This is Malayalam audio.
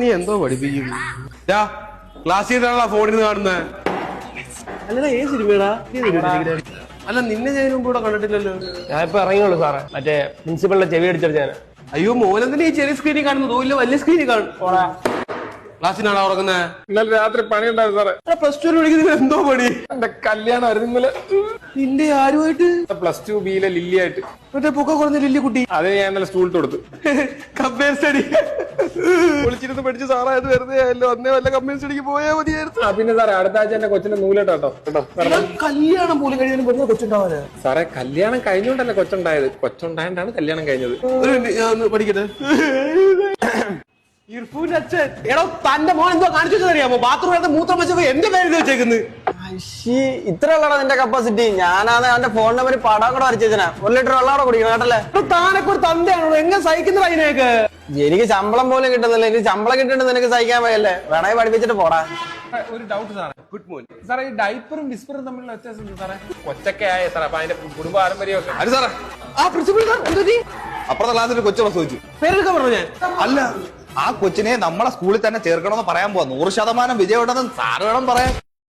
നീ എന്തോ പഠിപ്പിക്കും ക്ലാസ്സിൽ നിന്നാണോ ഫോണിൽ നിന്ന് കാണുന്നത്? അല്ലടാ ഏത് സിനിമയാടാ? അല്ല നിന്നെ ഞാൻ മുമ്പ് ഇവിടെ കണ്ടിട്ടില്ലല്ലോ. ഞാൻ ഇപ്പൊ ഇറങ്ങിയുള്ളൂ സാറേ. മറ്റേ പ്രിൻസിപ്പളിന്റെ ചെവി അടിച്ചടിച്ച് ഞാൻ. അയ്യോ മോനെന്തിനാ ഈ ചെറിയ സ്ക്രീനിൽ കാണുന്നത്? ഇല്ല വലിയ സ്ക്രീനിൽ കാണും. ക്ലാസ്സിനാണോ ഉറങ്ങുന്നത്? ഇന്നലെ രാത്രി പണി ഉണ്ടായിരുന്നു സാറേ. പ്ലസ് ടു പഠിക്കുന്നതിന് എന്തോ പണി? എന്റെ കല്യാണമായിരുന്നു ഇന്നലെ. നിന്റെ ആരുമായിട്ട്? പ്ലസ് ടു ബിയിലെ ലില്ലിയായിട്ട്. മറ്റേ പൊക്ക കുറഞ്ഞ ലില്ലി കുട്ടി. അത് ഞാൻ ഇന്നലെ സ്കൂളിൽ കൊടുത്തു. കമ്പയർ സ്റ്റഡി വിളിച്ചിരുന്ന് പഠിച്ച് സാറായത് വെറുതെ ആയല്ലോ. അന്നേ വല്ല കമ്പയർ സ്റ്റഡിക്ക് പോയാൽ മതിയായിരുന്നു. പിന്നെ സാറേ അടുത്ത ആഴ്ച എന്റെ കൊച്ചിന്റെ നൂലേട്ടോ. കല്യാണം പോലും കഴിഞ്ഞാലും വെറുതെ കൊച്ചുണ്ടാവാന്. സാറേ കല്യാണം കഴിഞ്ഞോണ്ടല്ലേ കൊച്ചുണ്ടായത്. കൊച്ചുണ്ടായോണ്ടാണ് കല്യാണം കഴിഞ്ഞത്. ഞാൻ പഠിക്കട്ടെ. ഇർഫൂന്റെ അച്ഛൻ എടോ തന്റെ മോൻ എന്തോ കാണിച്ചു അറിയാമോ? ബാത്റൂമിനകത്ത് മൂത്രം വെച്ചപ്പോ എന്റെ പേര് വെച്ചേക്കുന്നത്. ഇത്ര ഉള്ളടാ നിന്റെ കപ്പാസിറ്റി. ഞാനാണ് അവന്റെ ഫോൺ നമ്പർ പടം കൂടെ വരച്ചാ 1 ലിറ്റർ വെള്ളം കുടിക്കണം കേട്ടല്ലേ. താനൊക്കെ ഒരു തന്തയാണോ? എങ്ങനെ സഹിക്കുന്നത് അതിനെയൊക്കെ? എനിക്ക് ശമ്പളം പോലും കിട്ടുന്നില്ല. എനിക്ക് ശമ്പളം കിട്ടുന്നത് നിനക്ക് സഹിക്കാൻ വയ്യല്ലേ? വേണമെങ്കിൽ പഠിപ്പിച്ചിട്ട് പോടാ. ഒരു ഡൗട്ട് സാറേ. ഗുഡ് മോർണിംഗ് സാറേ. ഈ ഡൈപ്പറും വിസ്പറും തമ്മിലുള്ള വ്യത്യാസം സാറേ? കൊച്ചൊക്കെ ആയ സാറേ. അപ്പൊ അതിന്റെ കുടുംബ പാരമ്പര്യമൊക്കെ. അത് സാറേ ആ പ്രിൻസിപ്പൽ അപ്പുറത്തെ ക്ലാസ്സിൽ കൊച്ചു പ്രസവിച്ചു. പേരെടുക്കാൻ പറഞ്ഞു ഞാൻ. അല്ല ആ കൊച്ചിനെ നമ്മളെ സ്കൂളിൽ തന്നെ ചേർക്കണമെന്ന് പറയാൻ പോവാ. 100% വിജയം ഉണ്ടെന്ന് സാറ് വേണം പറയാൻ.